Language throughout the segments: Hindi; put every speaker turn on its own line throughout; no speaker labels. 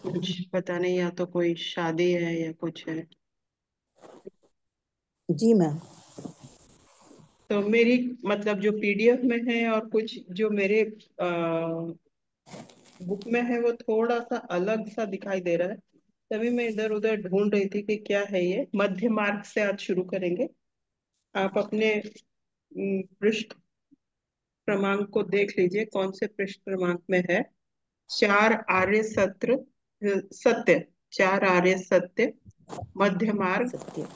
कुछ पता नहीं, या तो कोई शादी है या कुछ है।
जी मैम।
तो मेरी मतलब जो पीडीएफ में है और कुछ जो मेरे बुक में है वो थोड़ा सा अलग सा दिखाई दे रहा है। तभी मैं इधर उधर ढूंढ रही थी कि क्या है ये। मध्य मार्ग से आज शुरू करेंगे। आप अपने पृष्ठ क्रमांक को देख लीजिए, कौन से पृष्ठ क्रमांक में है। चार आर्य सत्य, चार आर्य सत्य, मध्य मार्ग।
सत्य।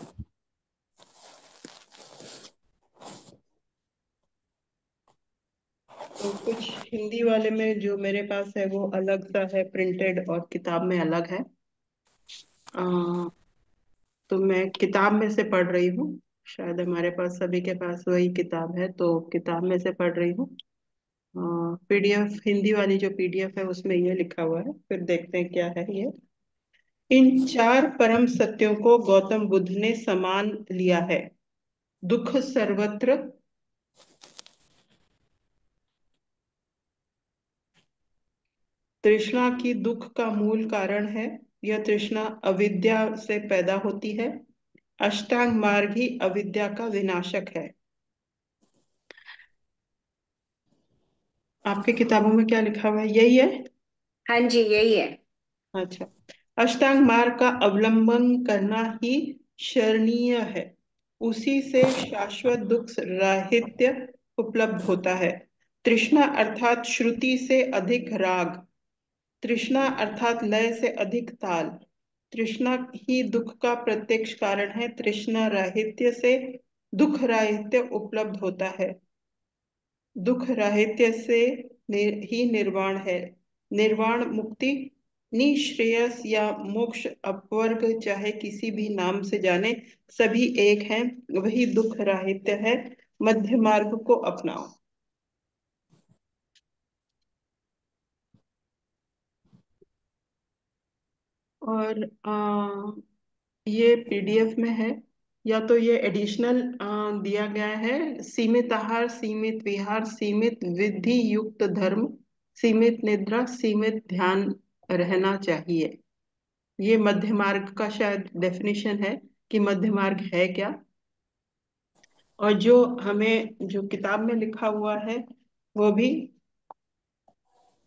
तो कुछ हिंदी वाले में जो मेरे पास है वो अलग सा है प्रिंटेड, और किताब में अलग है। अ, तो मैं किताब में से पढ़ रही हूँ। शायद हमारे पास सभी के पास वही किताब है, तो किताब में से पढ़ रही हूँ। पीडीएफ हिंदी वाली जो पीडीएफ है उसमें ये लिखा हुआ है, फिर देखते हैं क्या है ये। इन चार परम सत्यों को गौतम बुद्ध ने समान लिया है। दुख सर्वत्र। तृष्णा की दुख का मूल कारण है। यह तृष्णा अविद्या से पैदा होती है। अष्टांग मार्ग ही अविद्या का विनाशक है। आपकी किताबों में क्या लिखा हुआ है, यही है?
हाँ जी, यही है।
अच्छा। अष्टांग मार्ग का अवलंबन करना ही शरणीय है। उसी से शाश्वत दुख राहित्य उपलब्ध होता है। तृष्णा अर्थात श्रुति से अधिक राग, तृष्णा अर्थात लय से अधिक ताल। तृष्णा ही दुख का प्रत्यक्ष कारण है। तृष्णा राहित्य से दुख राहित्य उपलब्ध होता है। दुख राहित्य से ही निर्वाण है। निर्वाण मुक्ति, निश्रेयस या मोक्ष अपवर्ग चाहे किसी भी नाम से जाने, सभी एक हैं, वही दुख राहित्य है। मध्य मार्ग को अपनाओ। और ये पीडीएफ में है, या तो ये एडिशनल दिया गया है। सीमित आहार, सीमित विहार, सीमित विधि युक्त धर्म, सीमित निद्रा, सीमित ध्यान रहना चाहिए। ये मध्य मार्ग का शायद डेफिनेशन है कि मध्य मार्ग है क्या। और जो हमें जो किताब में लिखा हुआ है वो भी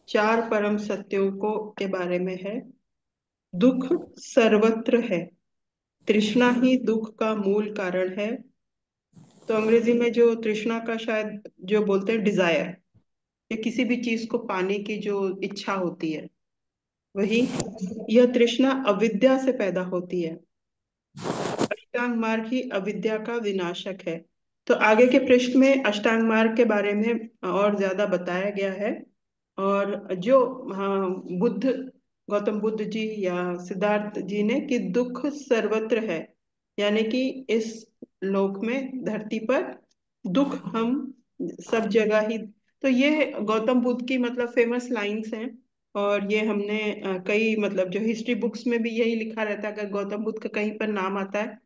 चार परम सत्यों को के बारे में है। दुख सर्वत्र है। तृष्णा ही दुख का मूल कारण है। तो अंग्रेजी में जो तृष्णा का शायद जो बोलते हैं डिजायर, या किसी भी चीज को पाने की जो इच्छा होती है, वही। यह तृष्णा अविद्या से पैदा होती है। अष्टांग मार्ग ही अविद्या का विनाशक है। तो आगे के पृष्ठ में अष्टांग मार्ग के बारे में और ज्यादा बताया गया है। और जो हाँ, गौतम बुद्ध जी या सिद्धार्थ जी ने कि दुख सर्वत्र है, यानी कि इस लोक में, धरती पर दुख हम सब जगह ही। तो ये गौतम बुद्ध की मतलब फेमस लाइंस हैं। और ये हमने कई मतलब जो हिस्ट्री बुक्स में भी यही लिखा रहता है, अगर गौतम बुद्ध का कहीं पर नाम आता है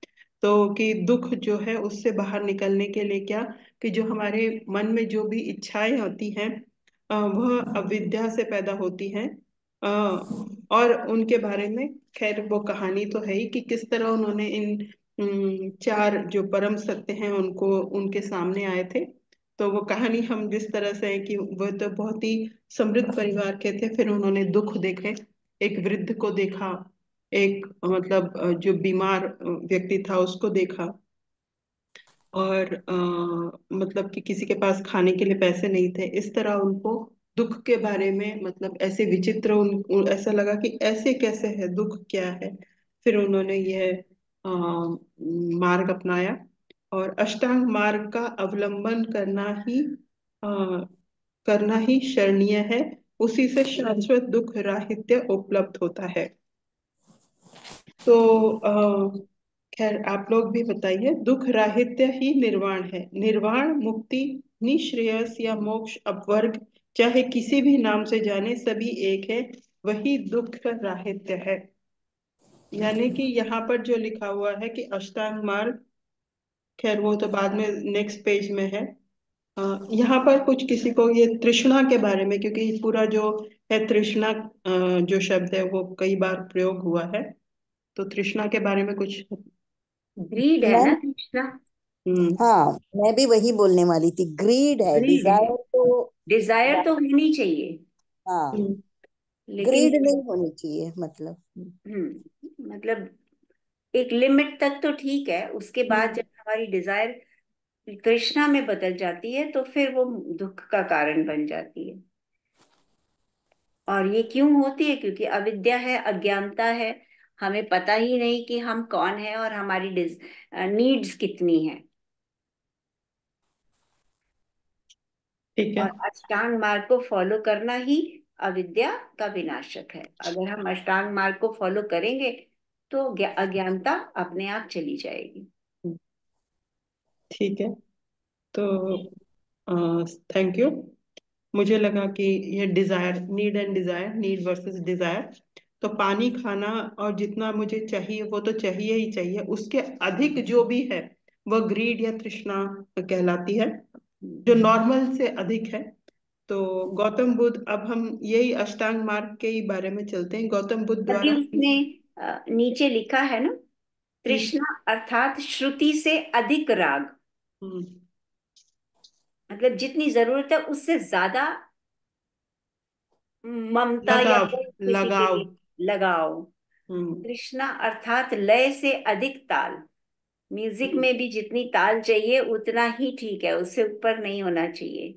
तो कि दुख जो है उससे बाहर निकलने के लिए क्या, कि जो हमारे मन में जो भी इच्छाएं होती हैं वह अविद्या से पैदा होती हैं। और उनके बारे में खैर वो कहानी तो है ही कि किस तरह उन्होंने इन चार जो परम सत्य हैं उनको उनके सामने आए थे। तो वो कहानी हम जिस तरह से है कि वह तो बहुत ही समृद्ध परिवार के थे, फिर उन्होंने दुख देखे। एक वृद्ध को देखा, एक मतलब जो बीमार व्यक्ति था उसको देखा। और मतलब कि किसी के पास खाने के लिए पैसे नहीं थे, इस तरह उनको दुख के बारे में मतलब ऐसे विचित्र ऐसा लगा कि ऐसे कैसे है, दुख क्या है। फिर उन्होंने यह मार्ग अपनाया। और अष्टांग मार्ग का अवलंबन करना ही शरणीय है। उसी से शाश्वत दुख राहित्य उपलब्ध होता है। तो खैर आप लोग भी बताइए। दुख राहित्य ही निर्वाण है। निर्वाण मुक्ति, निश्रेयस या मोक्ष अपवर्ग चाहे किसी भी नाम से जाने, सभी एक है, वही दुख का राहित्य है। यानी कि यहाँ पर जो लिखा हुआ है कि अष्टांग मार्ग, खैर वो तो बाद में नेक्स्ट पेज में है। यहाँ पर कुछ किसी को ये तृष्णा के बारे में, क्योंकि पूरा जो है तृष्णा, जो शब्द है वो कई बार प्रयोग हुआ है, तो तृष्णा के बारे में कुछ।
ग्रीड है ना
मैं
कृष्णा।
हम्म।
हाँ, मैं भी वही बोलने वाली थी। ग्रीड है,
ग्रीड है।
डिजायर तो।
डिजायर तो होनी चाहिए,
हाँ,
हम्म।
लेकिन
ग्रीड नहीं होनी चाहिए मतलब।
मतलब एक लिमिट तक तो ठीक है, उसके बाद
हम्म।
जब हमारी डिजायर तृष्णा में बदल जाती है तो फिर वो दुख का कारण बन जाती है। और ये क्यों होती है? क्योंकि अविद्या है, अज्ञानता है। हमें पता ही नहीं कि हम कौन है और हमारी नीड्स कितनी है।
ठीक है।
और अष्टांग मार्ग को फॉलो करना ही अविद्या का विनाशक है। अगर हम अष्टांग मार्ग को फॉलो करेंगे तो अज्ञानता अपने आप चली जाएगी।
ठीक है। तो थैंक यू। मुझे लगा कि ये desire, need and desire, need versus desire, तो पानी खाना और जितना मुझे चाहिए वो तो चाहिए ही चाहिए, उसके अधिक जो भी है वह ग्रीड या तृष्णा कहलाती है, जो नॉर्मल से अधिक है। तो गौतम बुद्ध, अब हम यही अष्टांग मार्ग के ही बारे में चलते हैं। गौतम बुद्ध
अभी
द्वारा।
उसमें नीचे लिखा है ना,
हम्म।
तृष्णा अर्थात श्रुति से अधिक राग।
हम्म।
मतलब जितनी जरूरत है उससे ज्यादा ममता या
लगाव।
मोह किसी के
लगाव।
लिए लगाओ।
हम्म।
तृष्णा अर्थात लय से अधिक ताल। म्यूजिक
हम्म।
में भी जितनी ताल चाहिए उतना ही ठीक है, उससे ऊपर नहीं होना चाहिए।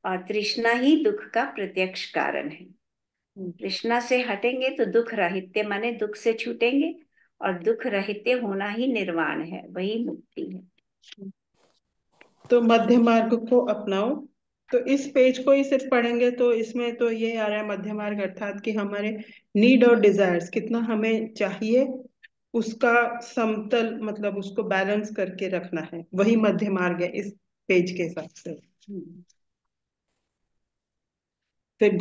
और तृष्णा ही दुख का प्रत्यक्ष कारण है।
हम्म।
तृष्णा से हटेंगे तो दुख राहित्य माने दुख से छूटेंगे। और दुख राहित्य होना ही निर्वाण है, वही मुक्ति है।
तो मध्य मार्ग को अपनाओ। तो इस पेज को ही सिर्फ पढ़ेंगे तो इसमें तो ये आ रहा है मध्य मार्ग, अर्थात कि हमारे नीड और डिजायर्स कितना हमें चाहिए, उसका समतल, मतलब उसको बैलेंस करके रखना है, वही मध्य मार्ग है इस पेज के हिसाब से।
हम्म।
फिर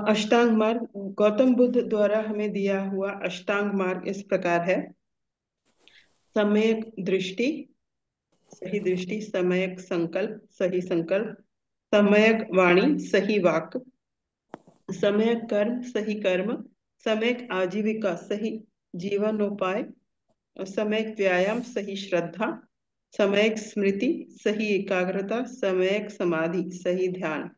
अष्टांग मार्ग, गौतम बुद्ध द्वारा हमें दिया हुआ अष्टांग मार्ग इस प्रकार है। सम्यक दृष्टि, सही दृष्टि, सम्यक संकल्प, सही संकल्प, सम्यक वाणी, सही वाक, सम्यक कर्म, सही कर्म, सम्यक आजीविका, सही जीवनोपाय, और सम्यक व्यायाम, सही श्रद्धा, सम्यक स्मृति, सही एकाग्रता, सम्यक समाधि, सही ध्यान।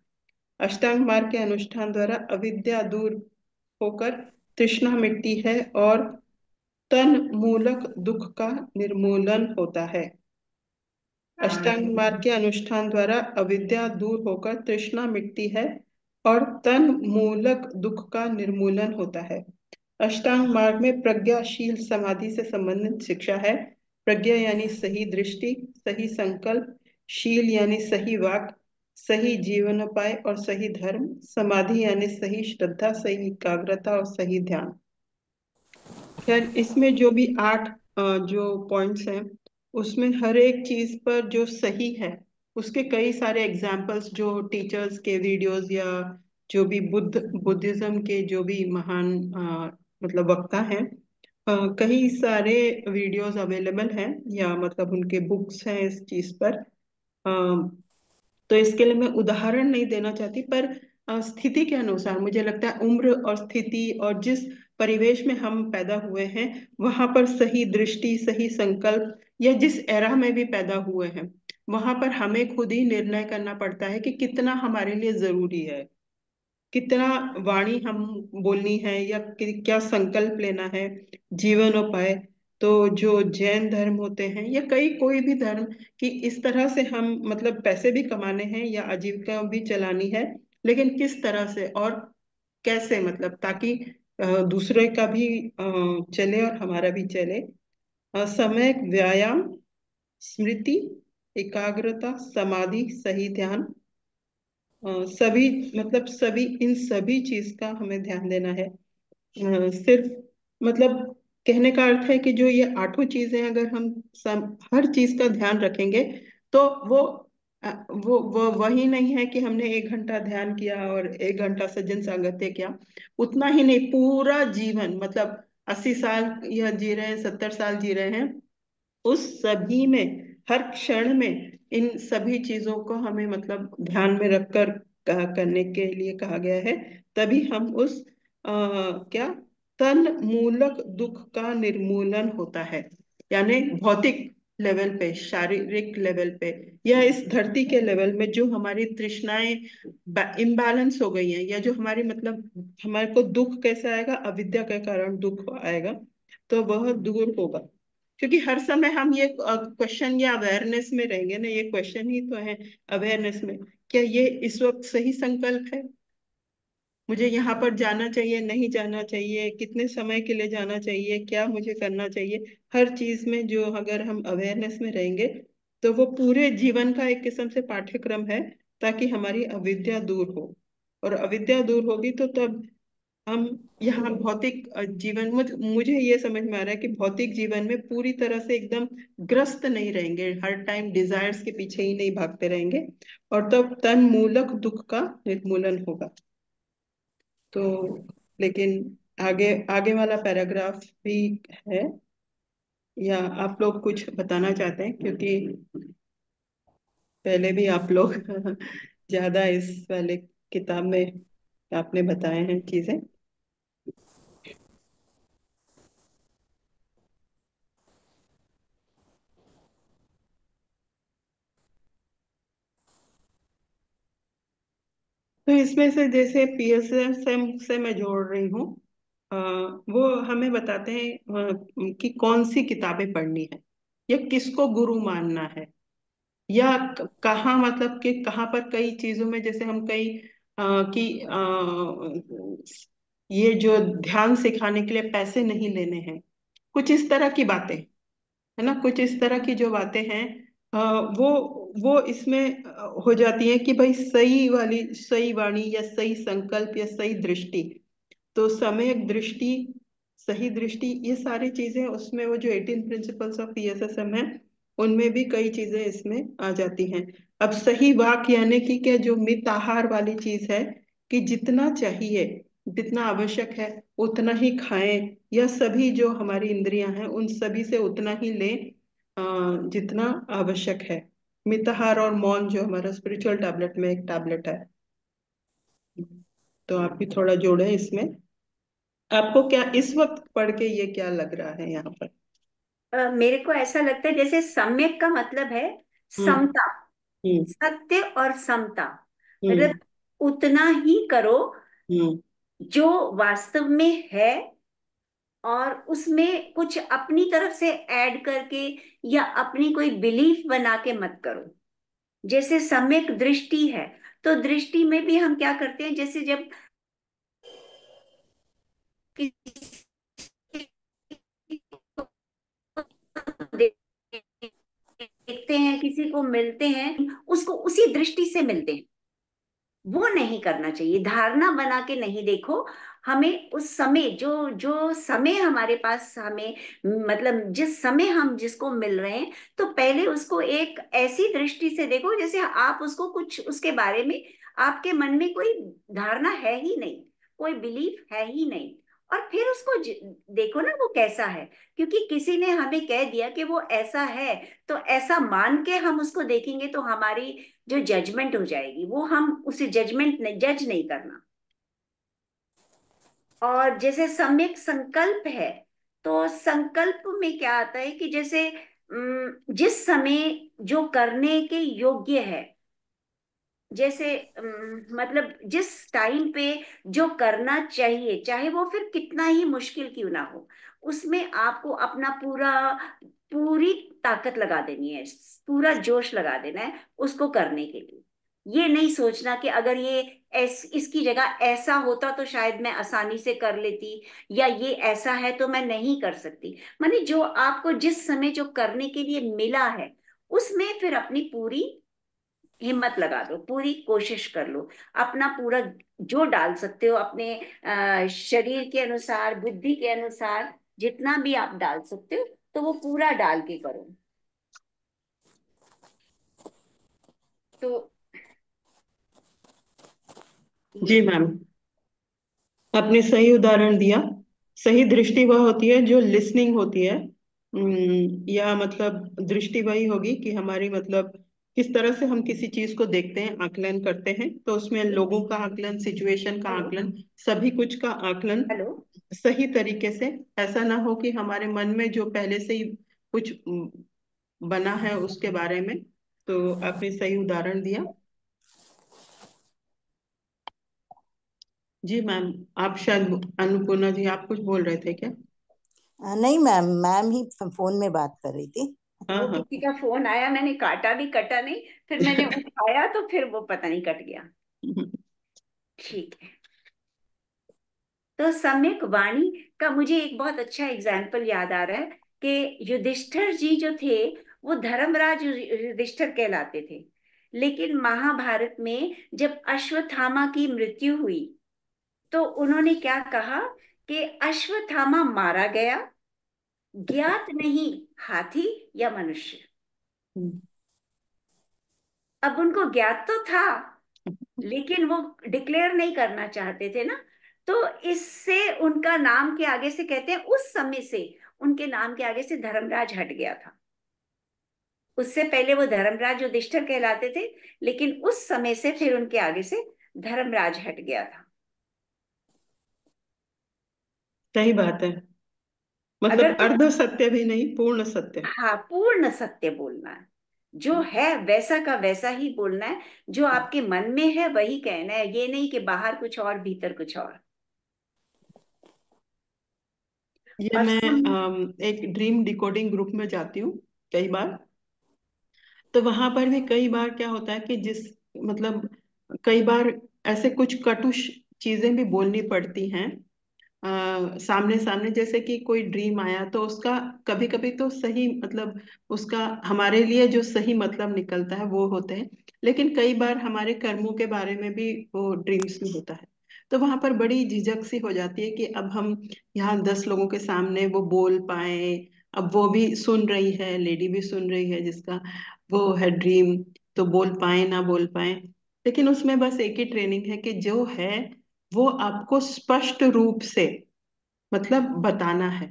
अष्टांग मार्ग के अनुष्ठान द्वारा अविद्या दूर होकर तृष्णा मिटती है और तन मूलक दुख का निर्मूलन होता है। अष्टांग मार्ग के अनुष्ठान द्वारा अविद्या दूर होकर तृष्णा मिटती है और तन मूलक दुख का निर्मूलन होता है। अष्टांग मार्ग में प्रज्ञाशील समाधि से संबंधित शिक्षा है। प्रज्ञा यानी सही दृष्टि, सही संकल्प, शील यानी सही वाक, सही जीवनोपाय और सही धर्म, समाधि यानी सही श्रद्धा, सही एकाग्रता और सही ध्यान। खैर, इसमें जो भी 8 जो पॉइंट्स हैं, उसमें हर एक चीज पर जो सही है उसके कई सारे एग्जाम्पल्स, जो टीचर्स के वीडियोस या जो भी बुद्धिज्म के जो भी महान मतलब वक्ता हैं, कई सारे वीडियोस अवेलेबल हैं, या मतलब उनके बुक्स हैं इस चीज पर। तो इसके लिए मैं उदाहरण नहीं देना चाहती, पर स्थिति के अनुसार मुझे लगता है उम्र और स्थिति और जिस परिवेश में हम पैदा हुए हैं, वहां पर सही दृष्टि, सही संकल्प, या जिस एरा में भी पैदा हुए हैं, वहां पर हमें खुद ही निर्णय करना पड़ता है कि कितना हमारे लिए जरूरी है, कितना वाणी हम बोलनी है, या क्या संकल्प लेना है, जीवनोपाय। तो जो जैन धर्म होते हैं या कई कोई भी धर्म, कि इस तरह से हम मतलब पैसे भी कमाने हैं या आजीविका भी चलानी है, लेकिन किस तरह से और कैसे, मतलब ताकि दूसरे का भी चले और हमारा भी चले। समय, व्यायाम, स्मृति, एकाग्रता, समाधि, सही ध्यान, सभी, मतलब सभी, इन सभी चीज का हमें ध्यान देना है। सिर्फ मतलब कहने का अर्थ है कि जो ये 8 चीजें अगर हम हर चीज का ध्यान रखेंगे, तो वो वही नहीं है कि हमने 1 घंटा ध्यान किया और 1 घंटा सज्जन सांगत्य किया, उतना ही नहीं, पूरा जीवन, मतलब 80 साल या जी रहे हैं, 70 साल जी रहे हैं, उस सभी में हर क्षण में इन सभी चीजों को हमें मतलब ध्यान में रखकर करने के लिए कहा गया है। तभी हम उस क्या तन मूलक दुख का निर्मूलन होता है, यानी भौतिक लेवल पे, शारीरिक लेवल पे, या इस धरती के लेवल में जो हमारी तृष्णाएं इम्बैलेंस हो गई हैं, या जो हमारी मतलब हमारे को दुख कैसे आएगा, अविद्या के कारण दुख आएगा, तो वह दूर होगा। क्योंकि हर समय हम ये क्वेश्चन या अवेयरनेस में रहेंगे ना, ये क्वेश्चन ही तो है अवेयरनेस में, क्या ये इस वक्त सही संकल्प है, मुझे यहाँ पर जाना चाहिए नहीं जाना चाहिए, कितने समय के लिए जाना चाहिए, क्या मुझे करना चाहिए। हर चीज में जो अगर हम अवेयरनेस में रहेंगे तो वो पूरे जीवन का एक किस्म से पाठ्यक्रम है, ताकि हमारी अविद्या दूर हो। और अविद्या दूर होगी तो तब हम यहाँ भौतिक जीवन, मुझे ये समझ में आ रहा है कि भौतिक जीवन में पूरी तरह से एकदम ग्रस्त नहीं रहेंगे, हर टाइम डिजायर्स के पीछे ही नहीं भागते रहेंगे, और तब तन मूलक दुख का निर्मूलन होगा। तो लेकिन आगे आगे वाला पैराग्राफ भी है, या आप लोग कुछ बताना चाहते हैं, क्योंकि पहले भी आप लोग ज्यादा इस वाले किताब में आपने बताए हैं चीजें। तो इसमें से जैसे पीएसएम से मैं जोड़ रही हूँ, अ, वो हमें बताते हैं कि कौन सी किताबें पढ़नी है, या किसको गुरु मानना है, या कहाँ, मतलब कि कहाँ पर कई चीजों में, जैसे हम कई कि ये जो ध्यान सिखाने के लिए पैसे नहीं लेने हैं, कुछ इस तरह की बातें, है ना, कुछ इस तरह की जो बातें हैं, अ, वो वो इसमें हो जाती है कि भाई सही वाली सही वाणी, या सही संकल्प, या सही दृष्टि, तो सम्यक दृष्टि, सही दृष्टि, ये सारी चीजें उसमें, वो जो 18 प्रिंसिपल्स ऑफ पीएसएसएम है, उनमें भी कई चीजें इसमें आ जाती हैं। अब सही वाक यानी कि क्या, जो मित आहार वाली चीज है, कि जितना चाहिए, जितना आवश्यक है उतना ही खाएं, या सभी जो हमारी इंद्रियां हैं उन सभी से उतना ही लें जितना आवश्यक है। मिताहार और मौन जो हमारा स्पिरिचुअल टैबलेट में एक टैबलेट है, तो आप भी थोड़ा जोड़े इसमें। आपको क्या इस वक्त पढ़ के ये क्या लग रहा है यहाँ पर?
मेरे को ऐसा लगता है जैसे सम्यक का मतलब है
हम्म।
समता,
हम्म।
सत्य और समता।
हम्म।
मतलब उतना ही करो
हम्म।
जो वास्तव में है, और उसमें कुछ अपनी तरफ से ऐड करके या अपनी कोई बिलीफ बना के मत करो। जैसे सम्यक दृष्टि है, तो दृष्टि में भी हम क्या करते हैं, जैसे जब किसी को देखते हैं, किसी को मिलते हैं, उसको उसी दृष्टि से मिलते हैं। वो नहीं करना चाहिए, धारणा बना के नहीं देखो। हमें उस समय जो जो समय हमारे पास, हमें मतलब जिस समय हम जिसको मिल रहे हैं, तो पहले उसको एक ऐसी दृष्टि से देखो जैसे आप उसको कुछ उसके बारे में, आपके मन में कोई धारणा है ही नहीं, कोई बिलीफ है ही नहीं। और फिर उसको देखो ना वो कैसा है। क्योंकि किसी ने हमें कह दिया कि वो ऐसा है, तो ऐसा मान के हम उसको देखेंगे तो हमारी जो जजमेंट हो जाएगी, वो हम उसे जजमेंट जज नहीं करना। और जैसे सम्यक संकल्प है, तो संकल्प में क्या आता है कि जैसे जिस समय जो करने के योग्य है, जैसे मतलब जिस टाइम पे जो करना चाहिए, चाहे वो फिर कितना ही मुश्किल क्यों ना हो, उसमें आपको अपना पूरी ताकत लगा देनी है, पूरा जोश लगा देना है उसको करने के लिए। ये नहीं सोचना कि अगर ये इसकी जगह ऐसा होता तो शायद मैं आसानी से कर लेती, या ये ऐसा है तो मैं नहीं कर सकती। माने जो आपको जिस समय जो करने के लिए मिला है, उसमें फिर अपनी पूरी हिम्मत लगा दो, पूरी कोशिश कर लो, अपना पूरा जो डाल सकते हो अपने शरीर के अनुसार, बुद्धि के अनुसार, जितना भी आप डाल सकते हो, तो वो पूरा डाल के करो। तो
जी
ये
मैम, आपने सही उदाहरण दिया। सही दृष्टि वह होती है जो लिसनिंग होती है, या मतलब दृष्टि वही होगी कि हमारी मतलब किस तरह से हम किसी चीज को देखते हैं, आकलन करते हैं, तो उसमें लोगों का आकलन, सिचुएशन का
हेलो।
आकलन, सभी कुछ का आकलन
हेलो।
सही तरीके से। ऐसा ना हो कि हमारे मन में जो पहले से ही कुछ बना है उसके बारे में। तो आपने सही उदाहरण दिया। जी मैम, आप शायद अन्नपूर्णा जी, आप कुछ बोल रहे थे क्या?
नहीं मैम, मैम ही फोन में बात कर रही थी।
हाँ
वो
हाँ।
किसी का फोन आया, मैंने काटा भी, कटा नहीं, फिर मैंने उठाया तो फिर वो पता नहीं कट गया। ठीक है। तो सम्यक वाणी का मुझे एक बहुत अच्छा एग्जाम्पल याद आ रहा है कि युधिष्ठिर जी जो थे वो धर्मराज युधिष्ठिर कहलाते थे। लेकिन महाभारत में जब अश्वत्थामा की मृत्यु हुई तो उन्होंने क्या कहा कि अश्वत्थामा मारा गया, ज्ञात नहीं हाथी या मनुष्य। अब उनको ज्ञात तो था, लेकिन वो डिक्लेयर नहीं करना चाहते थे ना। तो इससे उनका नाम के आगे से कहते हैं, उस समय से उनके नाम के आगे से धर्मराज हट गया था। उससे पहले वो धर्मराज युधिष्ठिर कहलाते थे, लेकिन उस समय से फिर उनके आगे से धर्मराज हट गया था।
सही बात है।
अगर
मतलब
तुम,
अर्ध सत्य भी नहीं, पूर्ण सत्य।
हाँ, पूर्ण सत्य बोलना है, जो है वैसा का वैसा ही बोलना है, जो आपके मन में है वही कहना है, ये नहीं कि बाहर कुछ और भीतर कुछ और।
ये
और
मैं
सम
एक ड्रीम डिकोडिंग ग्रुप में जाती हूँ कई बार। तो वहां पर भी कई बार क्या होता है कि जिस मतलब कई बार ऐसे कुछ कटुष चीजें भी बोलनी पड़ती हैं सामने सामने। जैसे कि कोई ड्रीम आया तो उसका कभी कभी तो सही मतलब उसका हमारे लिए जो सही मतलब निकलता है वो होते हैं, लेकिन कई बार हमारे कर्मों के बारे में भी वो ड्रीम्स में होता है। तो वहां पर बड़ी झिझक सी हो जाती है कि अब हम यहाँ 10 लोगों के सामने वो बोल पाए। अब वो भी सुन रही है, लेडी भी सुन रही है जिसका वो है ड्रीम, तो बोल पाए ना बोल पाए। लेकिन उसमें बस एक ही ट्रेनिंग है कि जो है वो आपको स्पष्ट रूप से मतलब बताना है।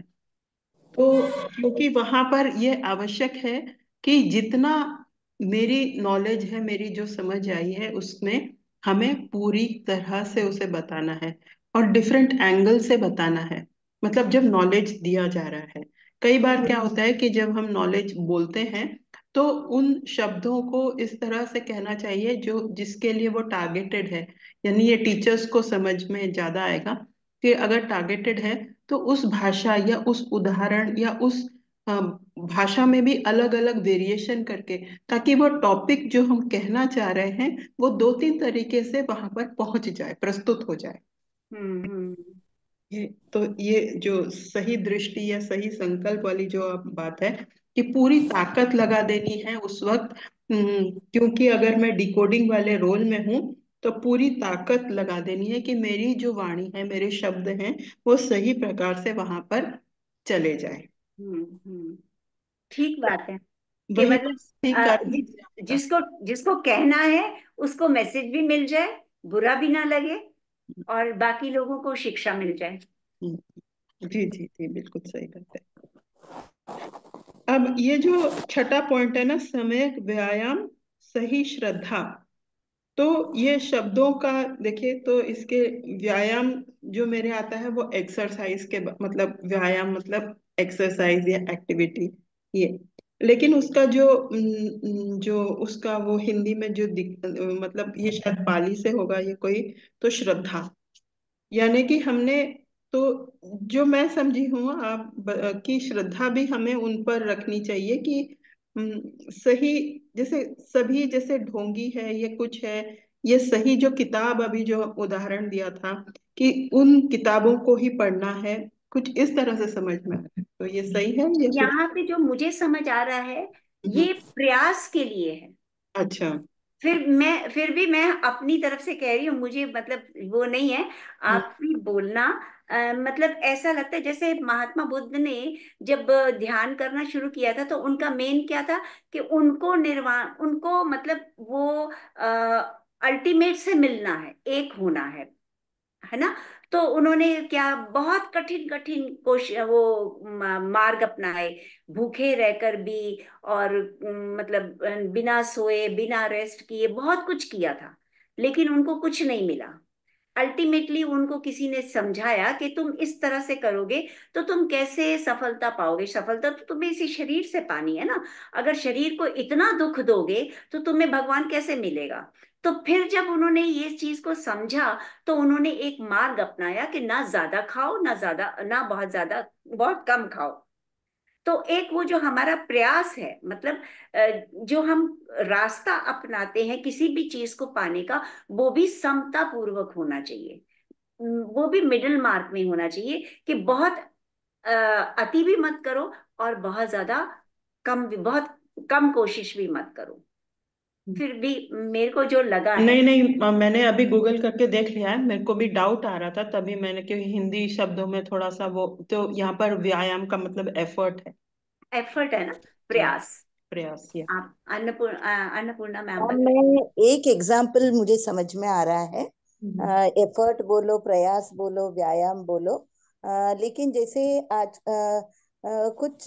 तो क्योंकि वहां पर ये आवश्यक है कि जितना मेरी नॉलेज है, मेरी जो समझ आई है उसमें हमें पूरी तरह से उसे बताना है और डिफरेंट एंगल से बताना है। मतलब जब नॉलेज दिया जा रहा है, कई बार क्या होता है कि जब हम नॉलेज बोलते हैं तो उन शब्दों को इस तरह से कहना चाहिए जो जिसके लिए वो टारगेटेड है। यानी ये टीचर्स को समझ में ज्यादा आएगा कि अगर टारगेटेड है तो उस भाषा या उस उदाहरण या उस भाषा में भी अलग अलग वेरिएशन करके, ताकि वो टॉपिक जो हम कहना चाह रहे हैं वो 2-3 तरीके से वहां पर पहुंच जाए, प्रस्तुत हो जाए।
हम्म।
ये तो ये जो सही दृष्टि या सही संकल्प वाली जो आप बात है कि पूरी ताकत लगा देनी है उस वक्त। क्योंकि अगर मैं डिकोडिंग वाले रोल में हूँ तो पूरी ताकत लगा देनी है कि मेरी जो वाणी है, मेरे शब्द हैं, वो सही प्रकार से वहां पर चले जाए।
हम्म। ठीक बात है कि
वही तो
मतलब
सही कार्य आपका।
जिसको जिसको कहना है उसको मैसेज भी मिल जाए, बुरा भी ना लगे, और बाकी लोगों को शिक्षा मिल जाए।
हम्म, जी जी जी, बिल्कुल सही बात है। अब ये जो छठा पॉइंट है ना, समय व्यायाम सही श्रद्धा। तो ये शब्दों का देखिए तो इसके व्यायाम जो मेरे आता है वो एक्सरसाइज के मतलब व्यायाम मतलब एक्सरसाइज या एक्टिविटी ये। लेकिन उसका जो जो उसका वो हिंदी में जो मतलब ये शायद पाली से होगा ये कोई, तो श्रद्धा। यानी कि हमने तो जो मैं समझी हूँ आप की श्रद्धा भी हमें उन पर रखनी चाहिए कि सही, जैसे सभी जैसे ढोंगी है ये कुछ है, ये सही जो किताब अभी जो उदाहरण दिया था कि उन किताबों को ही पढ़ना है, कुछ इस तरह से समझ में आ रहा है। तो ये सही है ये कुछ।
यहाँ पे जो मुझे समझ आ रहा है,
हम्म,
ये प्रयास के लिए है।
अच्छा।
फिर भी मैं अपनी तरफ से कह रही हूँ, मुझे मतलब वो नहीं है।
हम्म,
आप भी बोलना, मतलब ऐसा लगता है जैसे महात्मा बुद्ध ने जब ध्यान करना शुरू किया था तो उनका मेन क्या था कि उनको निर्वाण, उनको मतलब वो अल्टीमेट से मिलना है, एक होना है ना। तो उन्होंने क्या बहुत कठिन कठिन मार्ग अपनाए, भूखे रहकर भी, और मतलब बिना सोए बिना रेस्ट किए बहुत कुछ किया था, लेकिन उनको कुछ नहीं मिला। अल्टीमेटली उनको किसी ने समझाया कि तुम इस तरह से करोगे तो तुम कैसे सफलता पाओगे, सफलता तो तुम्हें इसी शरीर से पानी है ना। अगर शरीर को इतना दुख दोगे तो तुम्हें भगवान कैसे मिलेगा। तो फिर जब उन्होंने ये चीज को समझा, तो उन्होंने एक मार्ग अपनाया कि ना ज्यादा खाओ, ना ज्यादा, ना बहुत ज्यादा, बहुत कम खाओ। तो एक वो जो हमारा प्रयास है, मतलब जो हम रास्ता अपनाते हैं किसी भी चीज को पाने का, वो भी समता पूर्वक होना चाहिए। वो भी मिडिल मार्क में होना चाहिए कि बहुत अति भी मत करो, और बहुत ज्यादा कम भी, बहुत कम कोशिश भी मत करो। फिर भी मेरे को जो लगा है।
नहीं नहीं, मैंने अभी गूगल करके देख लिया है, मेरे को भी डाउट आ रहा था तभी मैंने, क्योंकि हिंदी शब्दों में थोड़ा सा वो, तो यहाँ पर व्यायाम का मतलब एफर्ट है।
एफर्ट है ना,
हाँ,
प्रयास।
प्रयास ये।
आप अन्नपूर्णा मैम
हाँ,
बताइए।
मैं एक एग्जाम्पल मुझे समझ में आ रहा है।
हम्म।
एफर्ट बोलो, प्रयास बोलो, व्यायाम बोलो। लेकिन जैसे आज कुछ,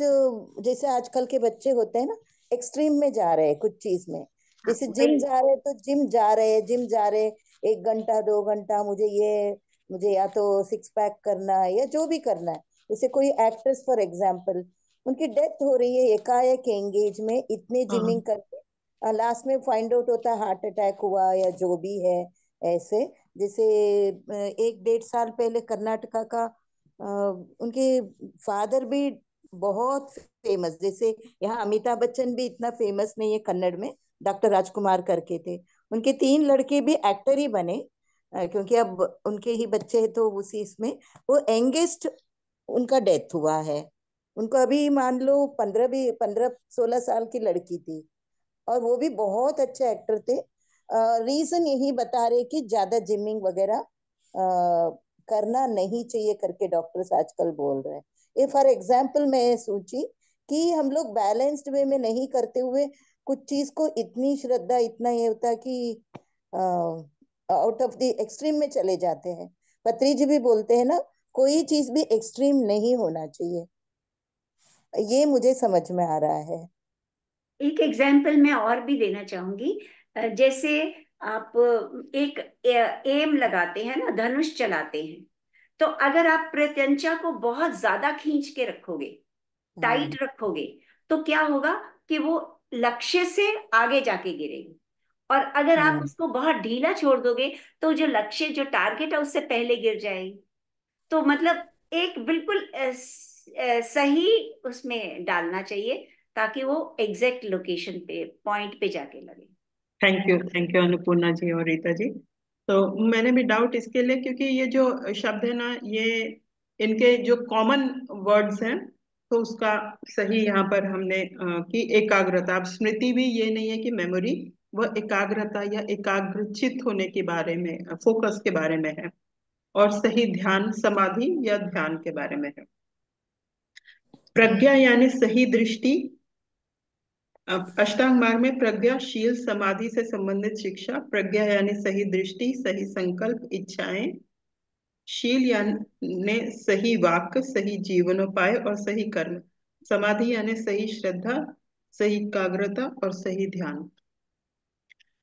जैसे आजकल के बच्चे होते हैं ना, एक्सट्रीम में जा रहे हैं कुछ चीज में।
हाँ
जैसे जिम
वही।
जा रहे हैं तो जिम जा रहे हैं, जिम जा रहे हैं, 1 घंटा 2 घंटा, मुझे या तो सिक्स पैक करना है या जो भी करना है। जैसे कोई एक्ट्रेस फॉर एग्जाम्पल, उनकी डेथ हो रही है एकाएक एंगेज में, इतने जिमिंग
हाँ
करके लास्ट में फाइंड आउट होता है हार्ट अटैक हुआ या जो भी है। ऐसे जैसे 1 1.5 साल पहले कर्नाटका का उनके फादर भी बहुत फेमस, जैसे यहाँ अमिताभ बच्चन भी इतना फेमस नहीं है कन्नड़ में, डॉक्टर राजकुमार करके थे। उनके 3 लड़के भी एक्टर ही बने, क्योंकि अब उनके ही बच्चे हैं तो उसी इसमें वो यंगेस्ट उनका डेथ हुआ है। उनको अभी मान लो 15 16 साल की लड़की थी, और वो भी बहुत अच्छे एक्टर थे। रीजन यही बता रहे कि ज्यादा जिमिंग वगैरह करना नहीं चाहिए करके डॉक्टर्स आजकल बोल रहे हैं। ये फॉर एग्जाम्पल मैं सोची कि हम लोग बैलेंस्ड वे में नहीं करते हुए कुछ चीज को इतनी श्रद्धा, इतना ये होता है कि आउट ऑफ द एक्सट्रीम में चले जाते हैं। पत्री जी भी बोलते हैं ना, कोई चीज भी एक्सट्रीम नहीं होना चाहिए। ये मुझे समझ में आ रहा है।
एक एग्जाम्पल मैं और भी देना चाहूंगी। जैसे आप एक एम लगाते हैं ना, धनुष चलाते हैं, तो अगर आप प्रत्यंचा को बहुत ज्यादा खींच के रखोगे,
हम्म।
टाइट रखोगे, तो क्या होगा कि वो लक्ष्य से आगे जाके गिरेगी। और अगर आप
हम्म।
उसको बहुत ढीला छोड़ दोगे, तो जो लक्ष्य, जो टारगेट है, उससे पहले गिर जाएगी। तो मतलब एक बिल्कुल सही उसमें डालना चाहिए, ताकि वो एग्जैक्ट लोकेशन पे, पॉइंट पे जाके लगे।
थैंक यू अन्नपूर्णा जी और रीता जी। तो मैंने भी डाउट इसके लिए, क्योंकि ये जो शब्द है ना, ये इनके जो कॉमन वर्ड्स हैं, तो उसका सही यहाँ पर हमने कि एकाग्रता, अब स्मृति भी ये नहीं है कि मेमोरी, वह एकाग्रता या एकाग्रचित होने के बारे में, फोकस के बारे में है। और सही ध्यान समाधि या ध्यान के बारे में है। प्रज्ञा यानी सही दृष्टि। अब अष्टांग मार्ग में प्रज्ञाशील समाधि से संबंधित शिक्षा। प्रज्ञा यानी सही दृष्टि, सही संकल्प, इच्छाएं। शील यानी सही वाक्य, सही जीवनोपाय और सही कर्म। समाधि यानी सही श्रद्धा, सही एकाग्रता और सही ध्यान।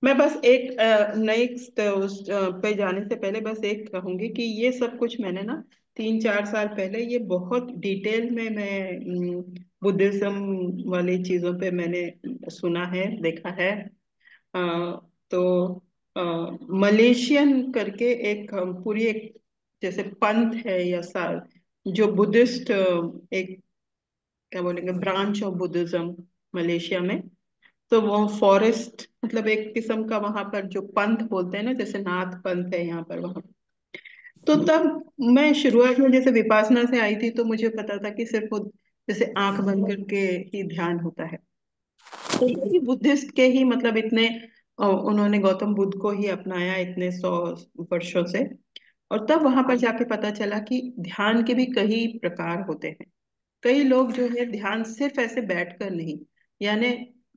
मैं बस एक नेक्स्ट उस पे जाने से पहले बस एक कहूंगी कि ये सब कुछ मैंने ना 3 4 साल पहले ये बहुत डिटेल में मैं बुद्धिज्म वाली चीजों पे मैंने सुना है, देखा है। अ, तो मलेशियन करके एक पूरी एक जैसे पंथ है या सा जो बुद्धिस्ट एक क्या बोलेंगे ब्रांच ऑफ बुद्धिज्म मलेशिया में। तो वो फॉरेस्ट मतलब एक किस्म का वहां पर जो पंथ बोलते हैं ना, जैसे नाथ पंथ है यहाँ पर वहां। तो तब मैं शुरुआत में जैसे विपासना से आई थी, तो मुझे पता था कि सिर्फ वो जैसे आंख बंद करके ही ध्यान होता है। तो ये भी बुद्धिस्ट के ही मतलब इतने उन्होंने गौतम बुद्ध को ही अपनाया इतने 100 वर्षों से। और तब वहां पर जाके पता चला कि ध्यान के भी कई प्रकार होते हैं। कई लोग जो है ध्यान सिर्फ ऐसे बैठकर नहीं, यानी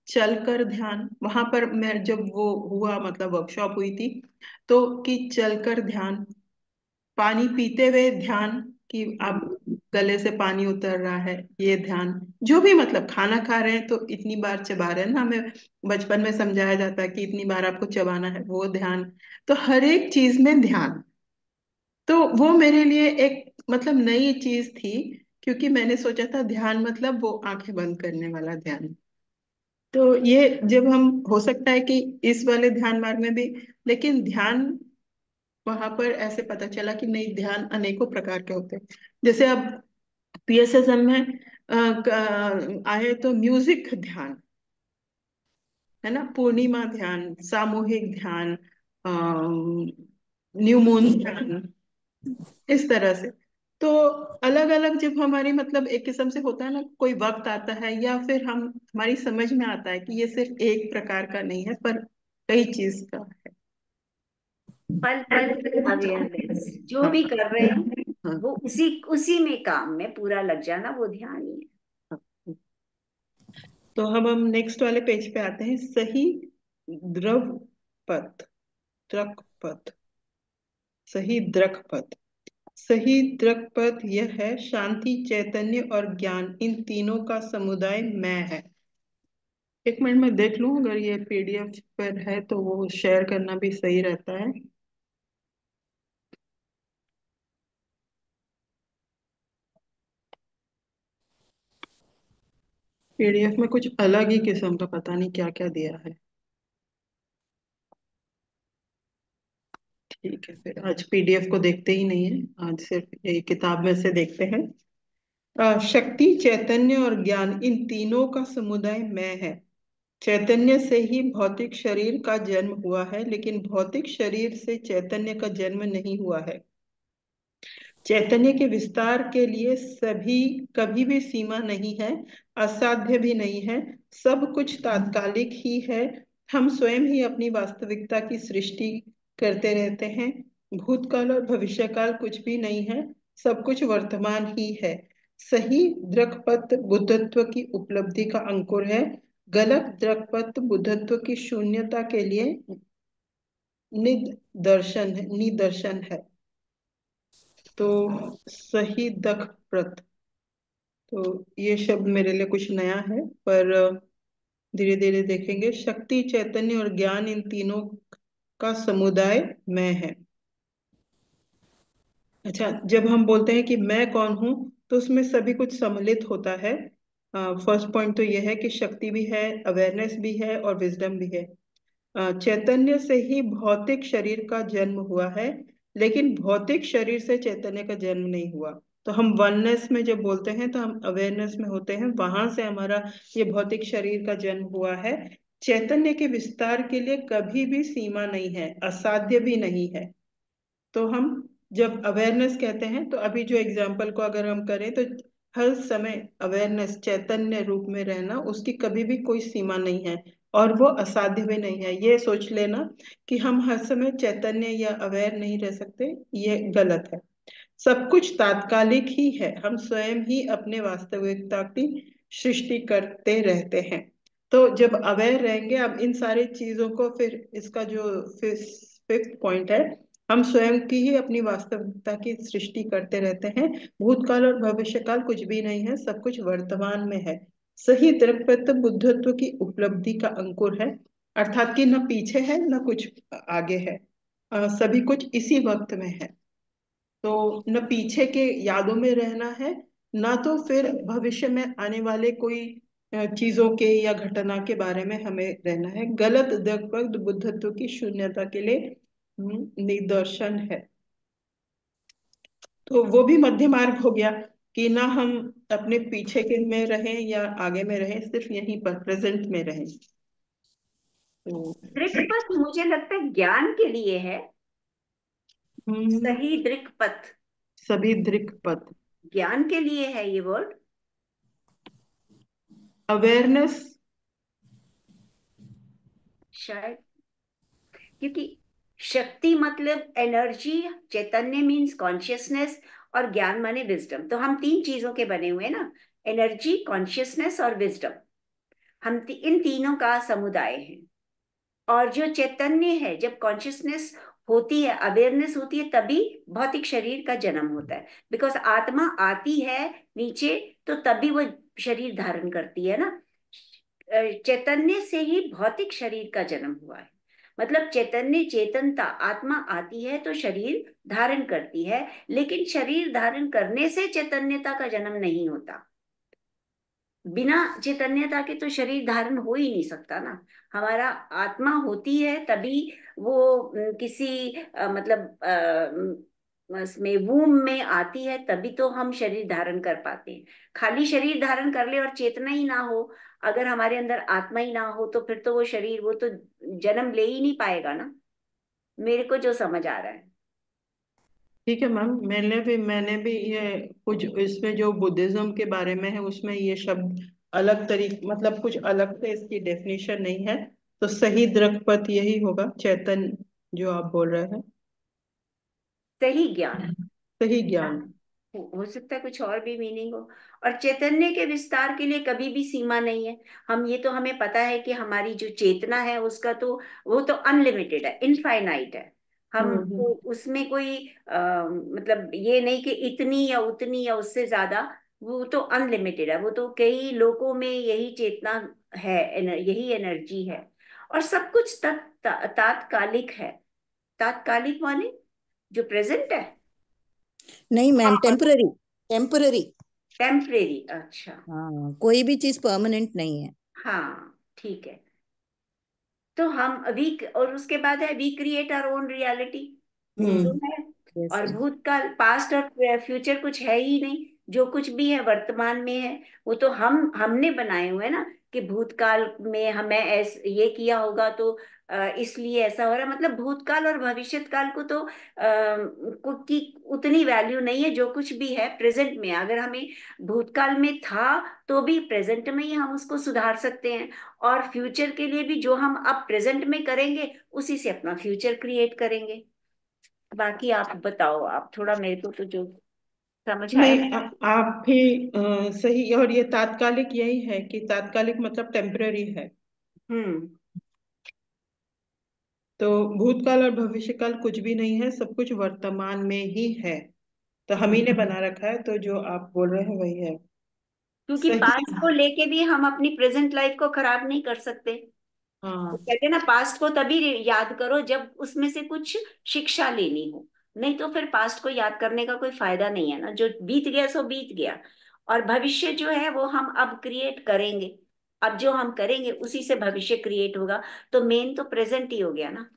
चलकर ध्यान। वहां पर मैं जब वो हुआ मतलब वर्कशॉप हुई थी, तो कि चलकर ध्यान, पानी पीते हुए ध्यान, कि आप गले से पानी उतर रहा है, ये ध्यान। जो भी मतलब खाना खा रहे हैं तो इतनी बार चबा रहे हैं ना, हमें बचपन में समझाया जाता है कि इतनी बार आपको चबाना है, वो ध्यान। तो हर एक चीज में ध्यान। तो वो मेरे लिए एक मतलब नई चीज थी, क्योंकि मैंने सोचा था ध्यान मतलब वो आंखें बंद करने वाला ध्यान। तो ये जब हम, हो सकता है कि इस वाले ध्यान मार्ग में भी, लेकिन ध्यान वहां पर ऐसे पता चला कि नहीं, ध्यान अनेकों प्रकार के होते हैं। जैसे अब पीएसएसएम में आए तो म्यूजिक ध्यान है ना, पूर्णिमा ध्यान, सामूहिक ध्यान, न्यू मून ध्यान, इस तरह से। तो अलग अलग जब हमारी मतलब एक किस्म से होता है ना, कोई वक्त आता है या फिर हम हमारी समझ में आता है कि ये सिर्फ एक प्रकार का नहीं है, पर कई चीज का
पल पल अवेयरनेस, जो
है।
भी कर रहे हैं
हाँ,
वो उसी उसी में काम में पूरा लग जाना, वो ध्यान ही है।
हाँ। तो हम नेक्स्ट वाले पेज पे आते हैं। सही द्रव पथ, द्रक पथ, सही द्रक पथ। सही द्रक पथ यह है, शांति, चैतन्य और ज्ञान, इन तीनों का समुदाय मैं है। एक मिनट में देख लूं, अगर ये पीडीएफ पर है तो वो शेयर करना भी सही रहता है। पीडीएफ में कुछ अलग ही किस्म का पता नहीं क्या क्या दिया है। ठीक है, फिर आज पीडीएफ को देखते ही नहीं है, आज सिर्फ ये किताब में से देखते हैं। शक्ति, चैतन्य और ज्ञान, इन तीनों का समुदाय मैं है। चैतन्य से ही भौतिक शरीर का जन्म हुआ है, लेकिन भौतिक शरीर से चैतन्य का जन्म नहीं हुआ है। चैतन्य के विस्तार के लिए सभी कभी भी सीमा नहीं है, असाध्य भी नहीं है। सब कुछ तात्कालिक ही है। हम स्वयं ही अपनी वास्तविकता की सृष्टि करते रहते हैं। भूतकाल और भविष्यकाल कुछ भी नहीं है, सब कुछ वर्तमान ही है। सही दृक्पथ बुद्धत्व की उपलब्धि का अंकुर है। गलत दृक्पथ बुद्धत्व की शून्यता के लिए निदर्शन है। तो सही दृक्पथ, तो ये शब्द मेरे लिए कुछ नया है, पर धीरे धीरे देखेंगे। शक्ति, चैतन्य और ज्ञान, इन तीनों का समुदाय मैं है। अच्छा, जब हम बोलते हैं कि मैं कौन हूँ, तो उसमें सभी कुछ सम्मिलित होता है। फर्स्ट पॉइंट तो यह है कि शक्ति भी है, अवेयरनेस भी है और विजडम भी है। चैतन्य से ही भौतिक शरीर का जन्म हुआ है, लेकिन भौतिक शरीर से चैतन्य का जन्म नहीं हुआ। तो हम वननेस में जब बोलते हैं तो हम अवेयरनेस में होते हैं, वहां से हमारा ये भौतिक शरीर का जन्म हुआ है। चैतन्य के विस्तार के लिए कभी भी सीमा नहीं है, असाध्य भी नहीं है। तो हम जब अवेयरनेस कहते हैं, तो अभी जो एग्जाम्पल को अगर हम करें तो हर समय अवेयरनेस, चैतन्य रूप में रहना, उसकी कभी भी कोई सीमा नहीं है और वो असाध्य भी नहीं है। ये सोच लेना कि हम हर समय चैतन्य या अवेयर नहीं रह सकते, ये गलत है। सब कुछ तात्कालिक ही है, हम स्वयं ही अपने वास्तविकता की सृष्टि करते रहते हैं। तो जब अवेयर रहेंगे अब इन सारी चीजों को, फिर इसका जो फिफ्थ पॉइंट है, हम स्वयं की ही अपनी वास्तविकता की सृष्टि करते रहते हैं। भूतकाल और भविष्यकाल कुछ भी नहीं है, सब कुछ वर्तमान में है। सही दृक्पथ बुद्धत्व की उपलब्धि का अंकुर है, अर्थात कि न पीछे है न कुछ आगे है, सभी कुछ इसी वक्त में है। तो न पीछे के यादों में रहना है, ना तो फिर भविष्य में आने वाले कोई चीजों के या घटना के बारे में हमें रहना है। गलत दृक्पथ बुद्धत्व की शून्यता के लिए निदर्शन है। तो वो भी मध्य मार्ग हो गया, कि ना हम अपने पीछे के में रहें या आगे में रहें, सिर्फ यहीं पर प्रेजेंट में रहें। तो
दृक्पथ मुझे लगता है ज्ञान के लिए है।
हम्म,
सही दृक्पथ
सभी दृक्पथ,
ज्ञान के लिए है ये वर्ड
अवेयरनेस।
शायद, क्योंकि शक्ति मतलब एनर्जी, चैतन्य मीन्स कॉन्शियसनेस, और ज्ञान माने विजडम। तो हम तीन चीजों के बने हुए हैं ना, एनर्जी, कॉन्शियसनेस और विजडम। इन तीनों का समुदाय है। और जो चैतन्य है, जब कॉन्शियसनेस होती है, अवेयरनेस होती है, तभी भौतिक शरीर का जन्म होता है। बिकॉज आत्मा आती है नीचे, तो तभी वो शरीर धारण करती है ना। चैतन्य से ही भौतिक शरीर का जन्म हुआ है। मतलब चैतन्य, चेतनता, आत्मा आती है तो शरीर धारण करती है, लेकिन शरीर धारण करने से चैतन्यता का जन्म नहीं होता। बिना चैतन्यता के तो शरीर धारण हो ही नहीं सकता ना। हमारा आत्मा होती है तभी वो किसी मतलब उसमें वूम में आती है, तभी तो हम शरीर धारण कर पाते हैं। खाली शरीर धारण कर ले और चेतना ही ना हो, अगर हमारे अंदर आत्मा ही ना हो, तो फिर तो वो शरीर, वो तो जन्म ले ही नहीं पाएगा ना। मेरे को जो समझ आ रहा है।
ठीक है मैम, मैंने भी ये कुछ इसमें जो बुद्धिज्म के बारे में है उसमें ये शब्द अलग तरीके, मतलब कुछ अलग से इसकी डेफिनेशन नहीं है। तो सही दृक्पथ यही होगा, चैतन जो आप बोल रहे हैं।
सही ज्ञान।
सही
हाँ,
ज्ञान।
हो सकता है कुछ और भी मीनिंग हो। और चैतन्य के विस्तार के लिए कभी भी सीमा नहीं है। हम ये तो हमें पता है कि हमारी जो चेतना है उसका तो, वो तो अनलिमिटेड है, इनफाइनाइट है। हम
हम्म।
तो उसमें कोई मतलब ये नहीं कि इतनी या उतनी या उससे ज्यादा, वो तो अनलिमिटेड है। वो तो कई लोगों में यही चेतना है, यही एनर्जी है। और सब कुछ तात्कालिक है। तात्कालिक माने जो प्रेजेंट है।
नहीं मैम, टेम्पररी। टेम्पररी।
टेम्परेरी, अच्छा।
हाँ, कोई भी चीज परमानेंट नहीं है।
हाँ, ठीक है। तो हम वी, और उसके बाद है we create our own reality, वो तो
हम्म।
है।
यस।
और भूतकाल, पास्ट और फ्यूचर कुछ है ही नहीं। जो कुछ भी है वर्तमान में है, वो तो हमने बनाए हुए हैं ना। कि भूतकाल में हमें ये किया होगा तो इसलिए ऐसा हो रहा है। मतलब भूतकाल और भविष्य काल को तो की उतनी वैल्यू नहीं है। जो कुछ भी है प्रेजेंट में, अगर हमें भूतकाल में था तो भी प्रेजेंट में ही हम उसको सुधार सकते हैं। और फ्यूचर के लिए भी जो हम अब प्रेजेंट में करेंगे, उसी से अपना फ्यूचर क्रिएट करेंगे। बाकी आप बताओ, आप थोड़ा मेरे को तो जो समझ आए।
नहीं, आप भी सही। और ये तात्कालिक यही है कि तात्कालिक मतलब टेम्पररी है।
हम्म।
तो भूतकाल और भविष्यकाल कुछ भी नहीं है, सब कुछ वर्तमान में ही है। तो हम ही ने बना रखा है, तो जो आप बोल रहे हैं वही है।
क्योंकि
सही।
पास्ट को लेके भी हम अपनी प्रेजेंट लाइफ को खराब नहीं कर सकते। वो
हाँ।
कहते हैं ना, पास्ट को तभी याद करो जब उसमें से कुछ शिक्षा लेनी हो। नहीं तो फिर पास्ट को याद करने का कोई फायदा नहीं है ना। जो बीत गया सो बीत गया। और भविष्य जो है वो हम अब क्रिएट करेंगे। अब जो हम करेंगे उसी से भविष्य क्रिएट होगा। तो मेन तो प्रेजेंट ही हो गया ना।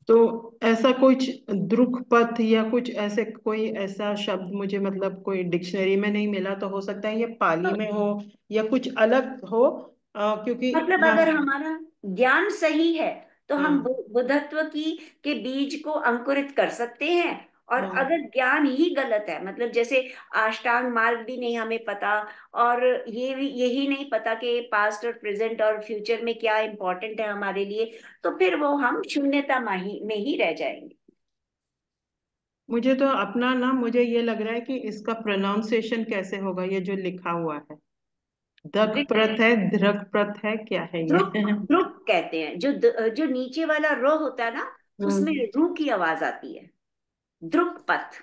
तो ऐसा कुछ द्रुकपथ या कुछ ऐसे कोई ऐसा शब्द मुझे मतलब कोई डिक्शनरी में नहीं मिला, तो हो सकता है ये पाली
तो
में हो या कुछ अलग हो। क्योंकि
मतलब
हाँ।
अगर हमारा ज्ञान सही है तो हम
हाँ।
बुद्धत्व की के बीज को अंकुरित कर सकते हैं। और
हाँ।
अगर ज्ञान ही गलत है, मतलब जैसे अष्टांग मार्ग भी नहीं हमें पता, और ये भी यही नहीं पता कि पास्ट और प्रेजेंट और फ्यूचर में क्या इंपॉर्टेंट है हमारे लिए, तो फिर वो हम शून्यता में ही रह जाएंगे।
मुझे तो अपना ना, मुझे ये लग रहा है कि इसका प्रोनाउंसिएशन कैसे होगा, ये जो लिखा हुआ है। दक
दृक
प्रत है, धृक प्रत है, क्या है ये?
ध्रुक ध्रुक कहते हैं। जो नीचे वाला रो होता है ना, उसमें
हम्म।
रू की आवाज आती है। ध्रुक पथ।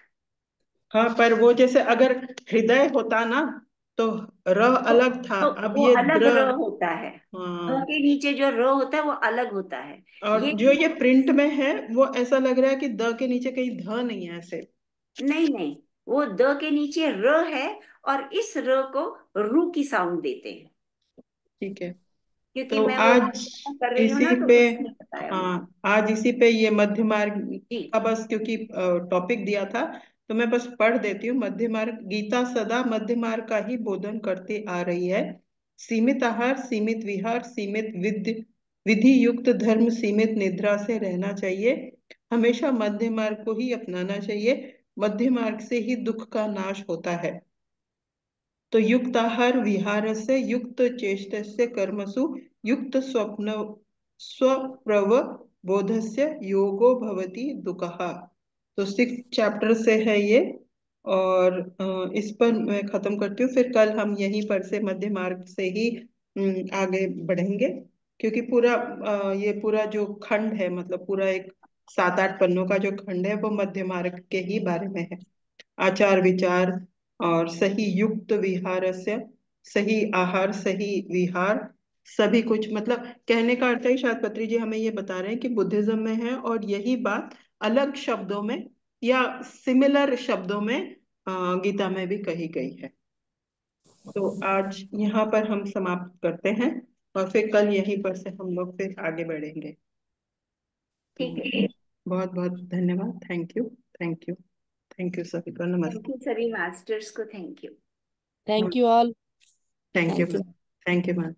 हाँ, पर वो जैसे अगर हृदय होता ना, तो र
तो,
अलग था,
तो
अब
वो
ये
अलग
द्र।
र होता है। ध
हाँ।
के नीचे जो र होता है वो अलग होता है।
और
ये
जो ये प्रिंट में है वो ऐसा लग रहा है कि द के नीचे कहीं ध नहीं है ऐसे।
नहीं नहीं, वो द के नीचे र है। और इस र को रू की साउंड देते हैं।
ठीक है।
क्योंकि
तो
मैं वो
आज
कर रही हूँ
इसी
ना, तो
पे,
उसने बताया मुझे।
हाँ आज इसी पे ये मध्य मार्ग
जी।
का बस, क्योंकि टॉपिक दिया था, तो मैं बस पढ़ देती हूँ। मध्य मार्ग, गीता सदा मध्य मार्ग का ही बोधन करती आ रही है। सीमित आहार, सीमित विहार, सीमित विधि युक्त धर्म, सीमित निद्रा से रहना चाहिए। हमेशा मध्य मार्ग को ही अपनाना चाहिए। मध्य मार्ग से ही दुख का नाश होता है। तो युक्ताहार विहारस्य, युक्त चेष्टस्य कर्मसु, युक्त स्वप्न स्वप्रवबोधस्य योगो भवति दुःखः। तो 6 चैप्टर से है ये। और इस पर मैं खत्म करती हूँ, फिर कल हम यहीं पर से मध्य मार्ग से ही आगे बढ़ेंगे। क्योंकि पूरा ये पूरा जो खंड है, मतलब पूरा एक 7-8 पन्नों का जो खंड है वो मध्य मार्ग के ही बारे में है। आचार विचार और सही युक्त विहारस्य, सही आहार सही विहार, सभी कुछ, मतलब कहने का अर्थ है शायद पत्री जी हमें ये बता रहे हैं कि बुद्धिज्म में है और यही बात अलग शब्दों में या सिमिलर शब्दों में गीता में भी कही गई है। तो आज यहाँ पर हम समाप्त करते हैं और फिर कल यहीं पर से हम लोग फिर आगे बढ़ेंगे।
ठीक
तो
है।
बहुत बहुत धन्यवाद। Thank you. Thank you. Thank you सभी को।
थैंक
नमस्ते।
यू सभी मास्टर्स को, thank you.
Thank you all.
Thank you.
Thank you.
Thank you ma'am.